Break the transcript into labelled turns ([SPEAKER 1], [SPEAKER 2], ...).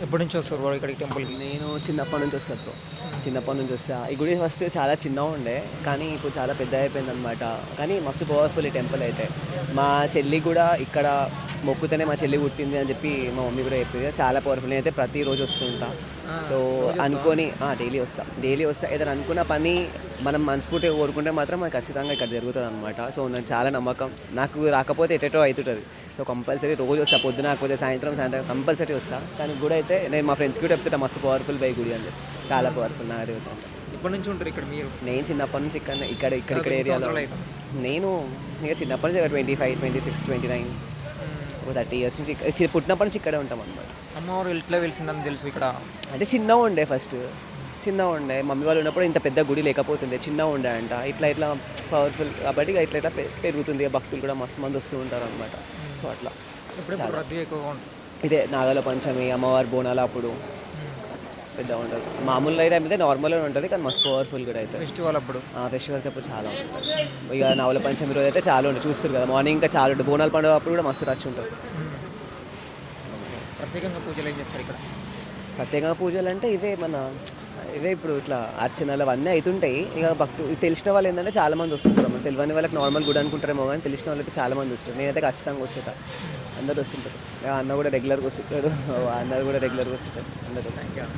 [SPEAKER 1] ఎప్పటి నుంచి వస్తారు బ్రో ఇక్కడికి టెంపుల్కి?
[SPEAKER 2] నేను చిన్నప్పటి నుంచి వస్తాను బ్రో. చిన్నప్పటి నుంచి వస్తా. ఈ గుడి ఫస్ట్ చాలా చిన్నగా ఉండే, కానీ ఇప్పుడు చాలా పెద్ద అయిపోయింది అనమాట. కానీ మస్తు పవర్ఫుల్ ఈ టెంపుల్ అయితే. మా చెల్లి కూడా ఇక్కడ మొక్కుతేనే మా చెల్లి పుట్టింది అని చెప్పి మా మమ్మీ కూడా చెప్పింది. చాలా పవర్ఫుల్. నేనైతే ప్రతిరోజు వస్తుంటా. సో అనుకొని డైలీ వస్తా. ఏదైనా అనుకున్న పని మనం మనస్ఫూర్తిగా కోరుకుంటే మాత్రం మనకు ఖచ్చితంగా ఇక్కడ జరుగుతుంది అనమాట. సో నాకు చాలా నమ్మకం. నాకు రాకపోతే ఎటెటో అవుతుంటుంది. సో కంపల్సరీ రోజు వస్తా. పొద్దున కాకపోతే సాయంత్రం కంపల్సరీ వస్తా. కానీ గుడి అయితే నేను మా ఫ్రెండ్స్ కూడా చెప్తుంటా మస్తు పవర్ఫుల్ బై గుడి అని. చాలా పవర్ఫుల్ నాకు అడుగుతాను.
[SPEAKER 1] ఎప్పటి నుంచి ఉంటారు ఇక్కడ మీరు?
[SPEAKER 2] నేను చిన్నప్పటి నుంచి ఇక్కడ ఏరియాలో. నేను ఇక చిన్నప్పటి నుంచి 25, 26, 29, 30 ఇయర్స్ నుంచి పుట్టినప్పటి నుంచి ఇక్కడే ఉంటాం అనమాట.
[SPEAKER 1] అమ్మవారు ఎట్లా వెలిసిందని తెలుసు ఇక్కడ?
[SPEAKER 2] అంటే చిన్నగా ఉండే ఫస్ట్. చిన్నగా ఉండే మమ్మీ వాళ్ళు ఉన్నప్పుడు ఇంత పెద్ద గుడి లేకపోతుండే, చిన్నగా ఉండే అంట. ఇట్లా పవర్ఫుల్ కాబట్టి ఇట్లా పెరుగుతుంది. భక్తులు కూడా మస్తు మంది వస్తూ ఉంటారు అనమాట. సో అట్లా
[SPEAKER 1] ఎప్పుడు రద్దీ ఎక్కువగా ఉంటుంది?
[SPEAKER 2] ఇదే నాగల పంచమి, అమ్మవారి బోనాలు అప్పుడు పెద్దగా ఉంటుంది. మామూలుగా అయితే నార్మల్గా ఉంటుంది, కానీ మస్తు పవర్ఫుల్ కూడా అవుతుంది.
[SPEAKER 1] ఫెస్టివల్ అప్పుడు?
[SPEAKER 2] ఫెస్టివల్స్ అప్పుడు చాలా ఉంటుంది. ఇక నావల పంచమి రోజు అయితే చాలా ఉంటుంది. చూస్తారు కదా, మార్నింగ్ ఇంకా చాలా ఉంటుంది. బోనాల పండుగ అప్పుడు కూడా మస్తు రచ్చ ఉంటుంది.
[SPEAKER 1] ప్రత్యేకంగా పూజలు ఏం చేస్తారు ఇక్కడ?
[SPEAKER 2] ప్రత్యేకంగా పూజలు అంటే ఇవే ఇప్పుడు ఇట్లా అర్చనలు అవన్నీ అవుతుంటాయి. ఇక తెలిసిన వాళ్ళు ఏంటంటే చాలా మంది వస్తుంటారు. మనం తెలియని వాళ్ళకి నార్మల్ గుడి అనుకుంటారేమో, కానీ తెలిసిన వాళ్ళకి చాలా మంది వస్తారు. నేనైతే ఖచ్చితంగా వస్తుంటా. అందరు వస్తుంటారు. అన్న కూడా రెగ్యులర్గా వస్తుంటాడు, అందరు కూడా రెగ్యులర్గా వస్తుంటారు. అందరు వస్తుంటారు.